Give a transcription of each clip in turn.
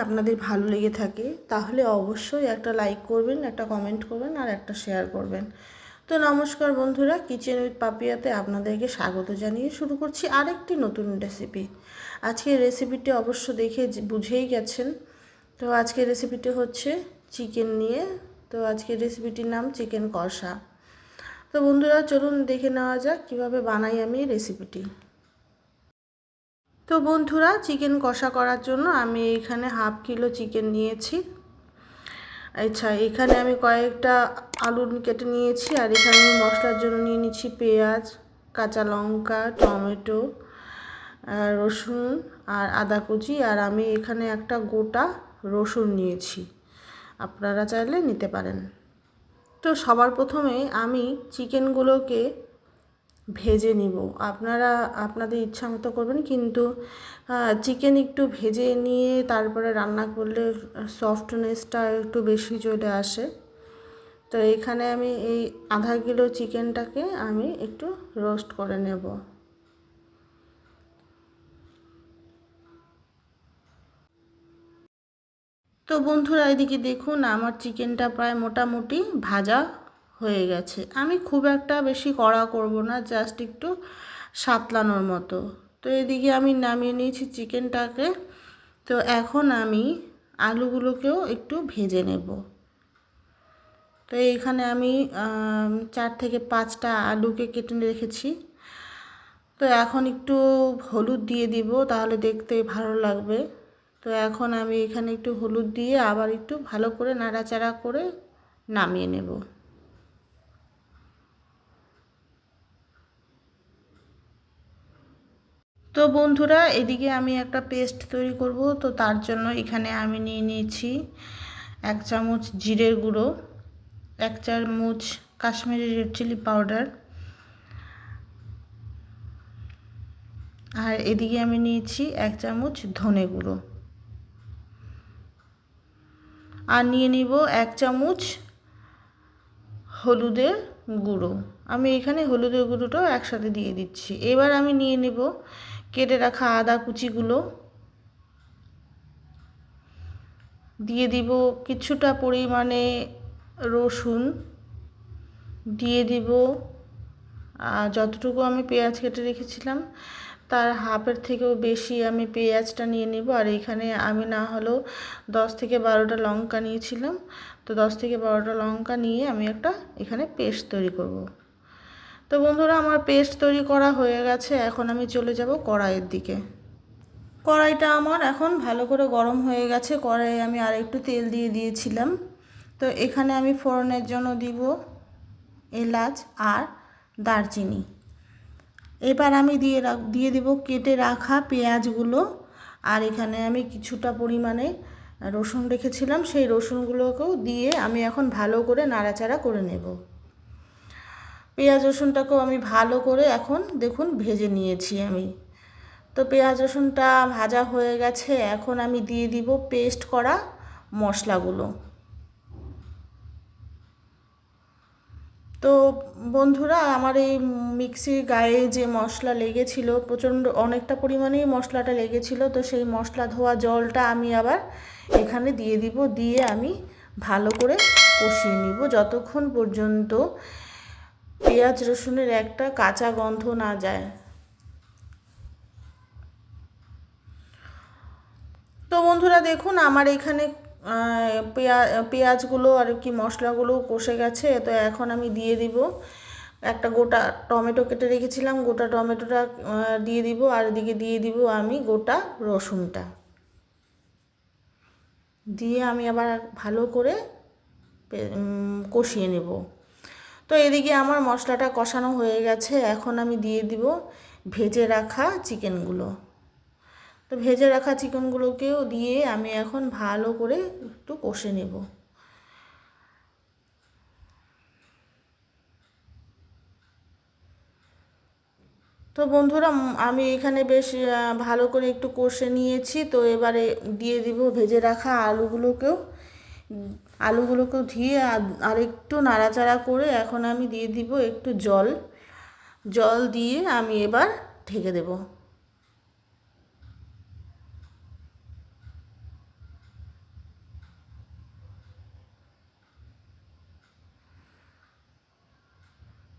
আপনাদের ভালো লেগে থাকে তাহলে অবশ্যই একটা লাইক করবেন, একটা কমেন্ট করবেন আর একটা শেয়ার করবেন। তো নমস্কার বন্ধুরা, কিচেন উইথ পাপিয়াতে আপনাদেরকে স্বাগত জানিয়ে শুরু করছি আরেকটি নতুন রেসিপি। আজকের রেসিপিটি অবশ্য দেখে বুঝেই গেছেন। তো আজকের রেসিপিটি হচ্ছে চিকেন নিয়ে। তো আজকের রেসিপিটির নাম চিকেন কষা। তো বন্ধুরা চলুন দেখে নেওয়া যাক কীভাবে বানাই আমি রেসিপিটি। তো বন্ধুরা, চিকেন কষা করার জন্য আমি এখানে হাফ কিলো চিকেন নিয়েছি। আচ্ছা, এখানে আমি কয়েকটা আলু কেটে নিয়েছি। আর এখানে আমি মশলার জন্য নিয়ে নিচ্ছি পেঁয়াজ, কাঁচা লঙ্কা, টমেটো, রসুন আর আদা কুচি। আর আমি এখানে একটা গোটা রসুন নিয়েছি, আপনারা চাইলে নিতে পারেন। তো সবার প্রথমে আমি চিকেনগুলোকে ভেজে নিব। আপনারা আপনাদের ইচ্ছা মতো করবেন, কিন্তু চিকেন একটু ভেজে নিয়ে তারপরে রান্না করলে সফটনেসটা একটু বেশি চলে আসে। তো এখানে আমি এই আধা কিলো চিকেনটাকে আমি একটু রোস্ট করে নেব। তো বন্ধুরা, এদিকে দেখুন আমার চিকেনটা প্রায় মোটামুটি ভাজা হয়ে গেছে। আমি খুব একটা বেশি কড়া করব না, জাস্ট একটু সাতলানোর মতো। তো এদিকে আমি নামিয়ে নিয়েছি চিকেনটাকে। তো এখন আমি আলুগুলোকেও একটু ভেজে নেব। তো এইখানে আমি 4 থেকে 5টা আলুকে কেটে রেখেছি। তো এখন একটু হলুদ দিয়ে দিব, তাহলে দেখতে ভালো লাগবে। তো এখন আমি এখানে একটু হলুদ দিয়ে আবার একটু ভালো করে নাড়াচাড়া করে নামিয়ে নেব। তো বন্ধুরা, এদিকে আমি একটা পেস্ট তৈরি করব। তো তার জন্য এখানে আমি নিয়ে নিয়েছি 1 চামচ জিরের গুঁড়ো, 1 চামচ কাশ্মীরি রেড চিলি পাউডার, আর এদিকে আমি নিয়েছি 1 চামচ ধনে গুঁড়ো, আর নিয়ে নিব 1 চামচ হলুদের গুঁড়ো। আমি এখানে হলুদের গুঁড়োটাও একসাথে দিয়ে দিচ্ছি। এবার আমি নিয়ে নেব কেটে রাখা আদা কুচিগুলো, দিয়ে দিব কিছুটা পরিমাণে রসুন, দিয়ে দিব যতটুকু আমি পেঁয়াজ কেটে রেখেছিলাম তার হাফের থেকেও বেশি আমি পেঁয়াজটা নিয়ে নেব। আর এখানে আমি না হলেও 10 থেকে 12টা লঙ্কা নিয়েছিলাম। তো 10 থেকে 12টা লঙ্কা নিয়ে আমি একটা এখানে পেস্ট তৈরি করব। তো বন্ধুরা, আমার পেস্ট তৈরি করা হয়ে গেছে। এখন আমি চলে যাব কড়াইয়ের দিকে। কড়াইটা আমার এখন ভালো করে গরম হয়ে গেছে। কড়াইয়ে আমি আর একটু তেল দিয়ে দিয়েছিলাম। তো এখানে আমি ফোড়নের জন্য দিব এলাচ আর দারচিনি। এবার আমি দিয়ে দেব কেটে রাখা পেঁয়াজগুলো। আর এখানে আমি কিছুটা পরিমাণে রসুন রেখেছিলাম, সেই রসুনগুলোকেও দিয়ে আমি এখন ভালো করে নাড়াচাড়া করে নেব। পেঁয়াজ রসুনটাকেও আমি ভালো করে এখন দেখুন ভেজে নিয়েছি আমি। তো পেঁয়াজ রসুনটা ভাজা হয়ে গেছে। এখন আমি দিয়ে দিব পেস্ট করা মশলাগুলো। তো বন্ধুরা, আমার এই মিক্সির গায়ে যে মশলা লেগেছিল, প্রচণ্ড অনেকটা পরিমাণেই মশলাটা লেগেছিল। তো সেই মশলা ধোয়া জলটা আমি আবার এখানে দিয়ে দিব, দিয়ে আমি ভালো করে কষিয়ে নিব যতক্ষণ পর্যন্ত পেঁয়াজ রসুনের একটা কাঁচা গন্ধ না যায়। তো বন্ধুরা দেখুন, আমার এখানে পেঁয়াজগুলো আর কি মশলাগুলো কষে গেছে। তো এখন আমি দিয়ে দিব একটা গোটা টমেটো কেটে রেখেছিলাম, গোটা টমেটোটা দিয়ে দিব। আর এদিকে দিয়ে দিব আমি গোটা রসুনটা, দিয়ে আমি আবার ভালো করে কষিয়ে নেব। তো এদিকে আমার মশলাটা কষানো হয়ে গেছে। এখন আমি দিয়ে দিব ভেজে রাখা চিকেনগুলো। তো ভেজে রাখা চিকেনগুলোকেও দিয়ে আমি এখন ভালো করে একটু কষে নেব। তো বন্ধুরা, আমি এখানে বেশ ভালো করে একটু কষে নিয়েছি। তো এবারে দিয়ে দিব ভেজে রাখা আলুগুলোকেও ধুয়ে আর একটু নাড়াচাড়া করে এখন আমি দিয়ে দিব একটু জল দিয়ে আমি এবার ঢেকে দেব।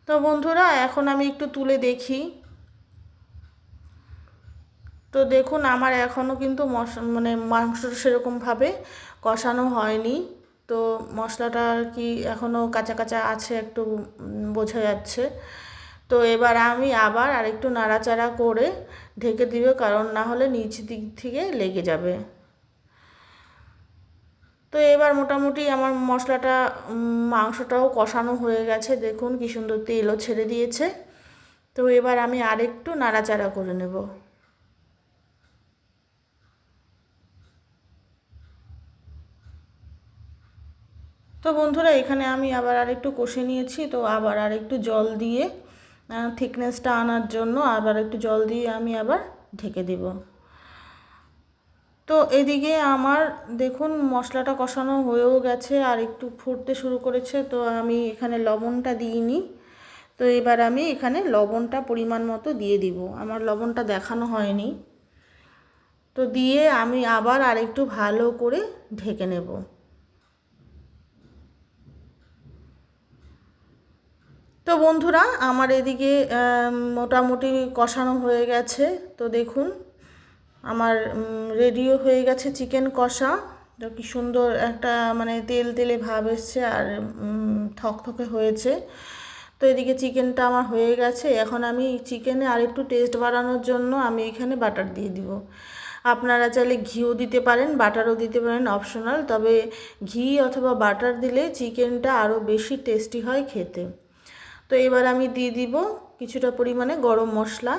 তো বন্ধুরা এখন আমি একটু তুলে দেখি। তো দেখুন আমার এখনও কিন্তু মানে মাংসটা সেরকমভাবে কষানো হয়নি। তো মশলাটা আর কি এখনও কাঁচা কাঁচা আছে, একটু বোঝা যাচ্ছে। তো এবার আমি আবার আরেকটু নাড়াচাড়া করে ঢেকে দিব, কারণ না হলে নিচ দিক থেকে লেগে যাবে। তো এবার মোটামুটি আমার মশলাটা মাংসটাও কষানো হয়ে গেছে, দেখুন কি সুন্দর তেলও ছেড়ে দিয়েছে। তো এবার আমি আরেকটু নাড়াচাড়া করে নেব। তো বন্ধুরা এখানে আমি আবার আরেকটু কষে নিয়েছি, তো আবার আরেকটু জল দিয়ে থিকনেসটা আনার জন্য আবার একটু জল দিয়ে আমি আবার ঢেকে দেব। তো এদিকে আমার দেখুন মশলাটা কষানো হয়েও গেছে আর একটু ফুটতে শুরু করেছে। তো আমি এখানে লবণটা দিইনি, তো এবার আমি এখানে লবণটা পরিমাণ মতো দিয়ে দিব, আমার লবণটা দেখানো হয়নি। তো দিয়ে আমি আবার আরেকটু ভালো করে ঢেকে নেব। তো বন্ধুরা আমার এদিকে মোটামুটি কষানো হয়ে গেছে। তো দেখুন আমার রেডিও হয়ে গেছে চিকেন কষা। তো কি সুন্দর একটা মানে তেল তেলে ভাব এসছে আর থকথকে হয়েছে। তো এদিকে চিকেনটা আমার হয়ে গেছে। এখন আমি চিকেনে আরেকটু টেস্ট বাড়ানোর জন্য আমি এখানে বাটার দিয়ে দিব। আপনারা চাইলে ঘিও দিতে পারেন, বাটারও দিতে পারেন, অপশনাল। তবে ঘি অথবা বাটার দিলে চিকেনটা আরও বেশি টেস্টি হয় খেতে। তো এবার আমি দিয়ে দিব কিছুটা পরিমাণে গরম মশলা।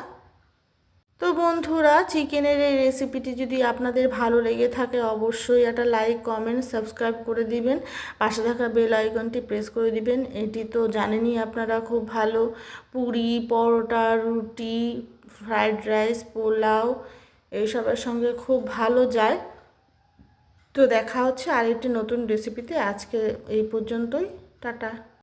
তো বন্ধুরা চিকেনের এই রেসিপিটি যদি আপনাদের ভালো লেগে থাকে অবশ্যই একটা লাইক, কমেন্ট, সাবস্ক্রাইব করে দিবেন। পাশে থাকা বেল আইকনটি প্রেস করে দিবেন। এটি তো জানেনই আপনারা খুব ভালো পুরি, পরোটা, রুটি, ফ্রাইড রাইস, পোলাও এইসবের সঙ্গে খুব ভালো যায়। তো দেখা হচ্ছে আরেকটি নতুন রেসিপিতে। আজকে এই পর্যন্তই, টাটা।